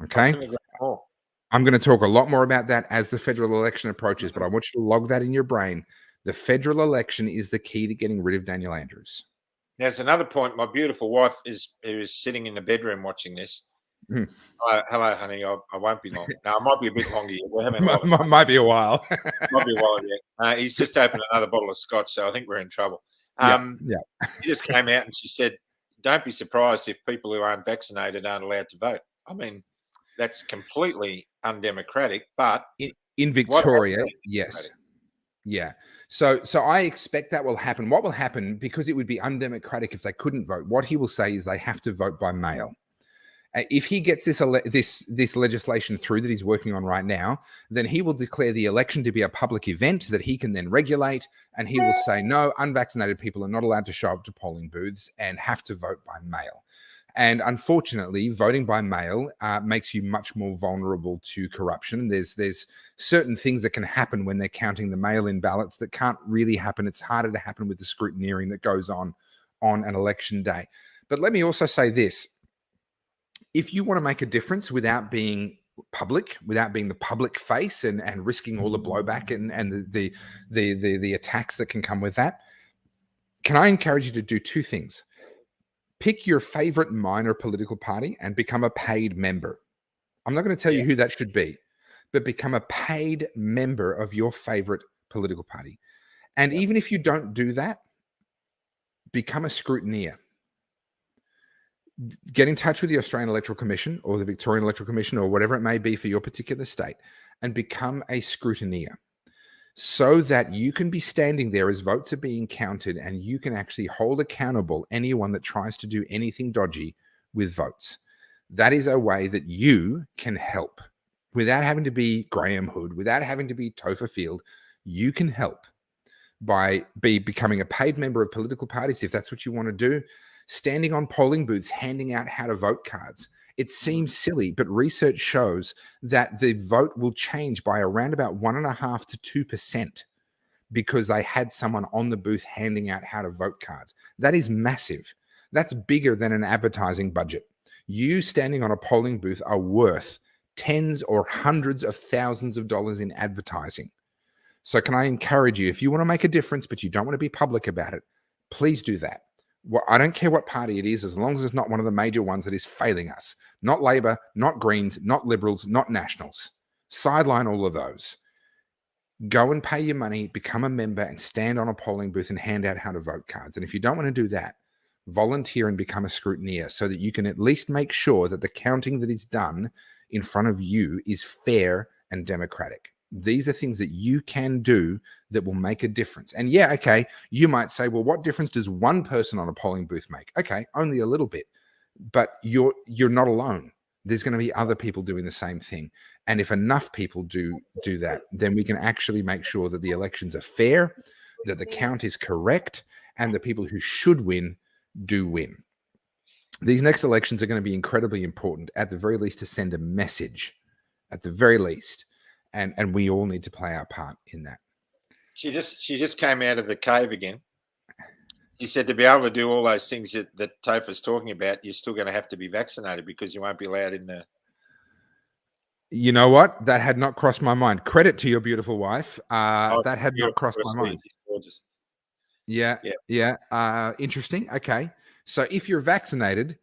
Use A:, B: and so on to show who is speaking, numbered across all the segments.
A: Okay.
B: Couldn't agree more.
A: I'm going to talk a lot more about that as the federal election approaches, but I want you to log that in your brain. The federal election is the key to getting rid of Daniel Andrews.
B: There's another point. My beautiful wife is sitting in the bedroom watching this.
A: Hmm.
B: Hello, honey. I won't be long. No, it might be a bit longer. We're having a lot of fun.
A: Might be a while.
B: Might be a while yet. He's just opened another bottle of scotch, so I think we're in trouble.
A: Yeah.
B: She just came out and she said, "Don't be surprised if people who aren't vaccinated aren't allowed to vote." I mean, that's completely undemocratic. But
A: in Victoria, yes. Yeah. So I expect that will happen. What will happen, because it would be undemocratic if they couldn't vote, what he will say is they have to vote by mail. If he gets this legislation through that he's working on right now, then he will declare the election to be a public event that he can then regulate, and he will say, no, unvaccinated people are not allowed to show up to polling booths and have to vote by mail. And unfortunately, voting by mail makes you much more vulnerable to corruption. There's certain things that can happen when they're counting the mail-in ballots that can't really happen. It's harder to happen with the scrutineering that goes on an election day. But let me also say this. If you want to make a difference without being public, without being the public face and risking all the blowback and the attacks that can come with that, can I encourage you to do two things? Pick your favorite minor political party and become a paid member. I'm not going to tell you who that should be, but become a paid member of your favorite political party. And even if you don't do that, become a scrutineer. Get in touch with the Australian Electoral Commission or the Victorian Electoral Commission or whatever it may be for your particular state and become a scrutineer, so that you can be standing there as votes are being counted and you can actually hold accountable anyone that tries to do anything dodgy with votes. That is a way that you can help without having to be Graham Hood, without having to be Topher Field. You can help by becoming a paid member of political parties, if that's what you want to do, standing on polling booths, handing out how to vote cards. It seems silly, but research shows that the vote will change by around about 1.5% to 2% because they had someone on the booth handing out how to vote cards. That is massive. That's bigger than an advertising budget. You standing on a polling booth are worth tens or hundreds of thousands of dollars in advertising. So can I encourage you, if you want to make a difference, but you don't want to be public about it, please do that. Well, I don't care what party it is, as long as it's not one of the major ones that is failing us. Not Labor, not Greens, not Liberals, not Nationals. Sideline all of those. Go and pay your money, become a member, and stand on a polling booth and hand out how to vote cards. And if you don't want to do that, volunteer and become a scrutineer so that you can at least make sure that the counting that is done in front of you is fair and democratic. These are things that you can do that will make a difference. And yeah, okay, you might say, well, what difference does one person on a polling booth make? Okay, only a little bit, but you're not alone. There's going to be other people doing the same thing. And if enough people do that, then we can actually make sure that the elections are fair, that the count is correct, and the people who should win do win. These next elections are going to be incredibly important, at the very least, to send a message, at the very least. And we all need to play our part in that.
B: She just came out of the cave again. She said to be able to do all those things that Topher's talking about, you're still going to have to be vaccinated because you won't be allowed in the...
A: You know what? That had not crossed my mind. Credit to your beautiful wife. That had not crossed my mind.
B: Gorgeous.
A: Yeah. Interesting. Okay. So if you're vaccinated,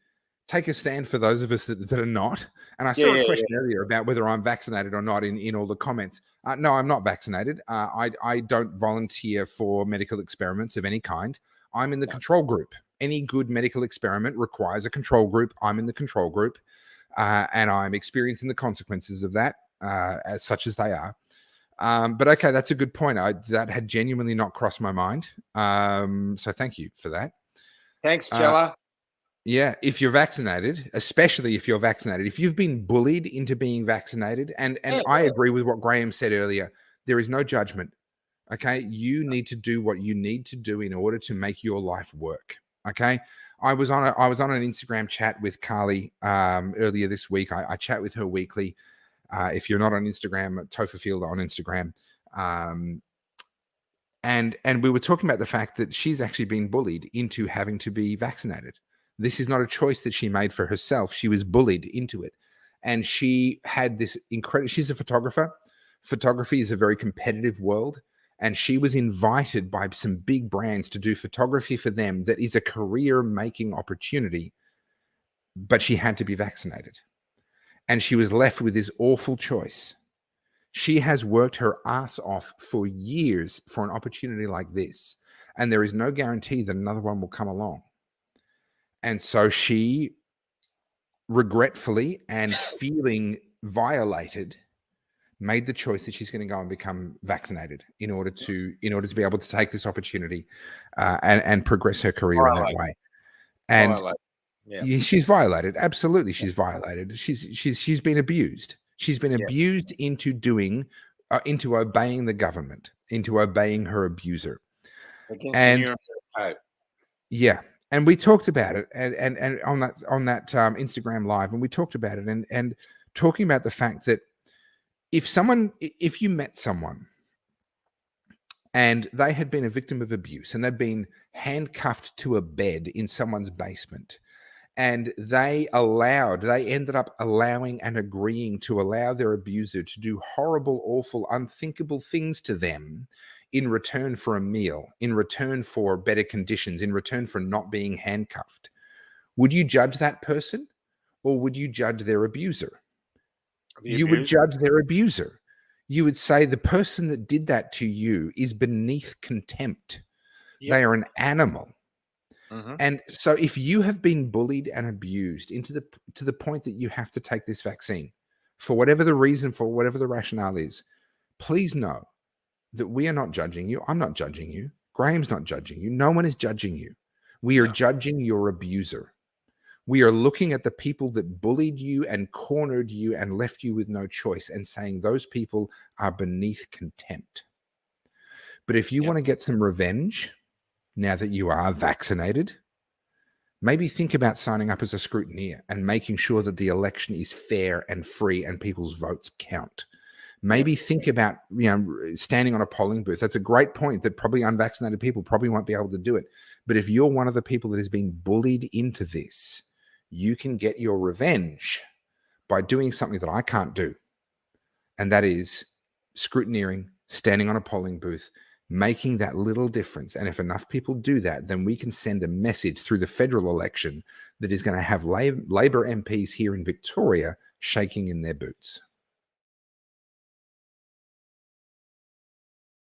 A: take a stand for those of us that are not. And I saw a question earlier about whether I'm vaccinated or not in all the comments. No, I'm not vaccinated. I don't volunteer for medical experiments of any kind. I'm in the control group. Any good medical experiment requires a control group. I'm in the control group, and I'm experiencing the consequences of that, as such as they are. But okay, that's a good point. That had genuinely not crossed my mind. So thank you for that.
B: Thanks, Chella.
A: Yeah, if you're vaccinated, especially if you're vaccinated, if you've been bullied into being vaccinated, and I agree with what Graham said earlier, there is no judgment. Okay, you need to do what you need to do in order to make your life work. Okay, I was on an Instagram chat with Carly earlier this week. I chat with her weekly. If you're not on Instagram, Topher Field on Instagram. And we were talking about the fact that she's actually been bullied into having to be vaccinated. This is not a choice that she made for herself. She was bullied into it. And she had this incredible, she's a photographer. Photography is a very competitive world. And she was invited by some big brands to do photography for them that is a career making opportunity. But she had to be vaccinated. And she was left with this awful choice. She has worked her ass off for years for an opportunity like this. And there is no guarantee that another one will come along. And so she, regretfully and feeling violated, made the choice that she's going to go and become vaccinated in order to be able to take this opportunity and progress her career in that way. And she's violated. Absolutely, she's violated. She's been abused. She's been abused into doing into obeying the government, into obeying her abuser.
B: Against the Nuremberg Code.
A: Yeah. And we talked about it and on that Instagram live, and we talked about it and talking about the fact that if you met someone and they had been a victim of abuse and they'd been handcuffed to a bed in someone's basement, and they ended up allowing and agreeing to allow their abuser to do horrible, awful, unthinkable things to them in return for a meal, in return for better conditions, in return for not being handcuffed, would you judge that person or would you judge their abuser? You would judge their abuser. You would say the person that did that to you is beneath contempt. Yep. They are an animal. Mm-hmm. And so if you have been bullied and abused to the point that you have to take this vaccine, for whatever the reason, for whatever the rationale is, please know that we are not judging you. I'm not judging you. Graham's not judging you. No one is judging you. We are judging your abuser. We are looking at the people that bullied you and cornered you and left you with no choice and saying those people are beneath contempt. But if you want to get some revenge, now that you are vaccinated, maybe think about signing up as a scrutineer and making sure that the election is fair and free and people's votes count. Maybe think about, standing on a polling booth. That's a great point that probably unvaccinated people probably won't be able to do it. But if you're one of the people that is being bullied into this, you can get your revenge by doing something that I can't do. And that is scrutineering, standing on a polling booth, making that little difference. And if enough people do that, then we can send a message through the federal election that is going to have Labor MPs here in Victoria shaking in their boots.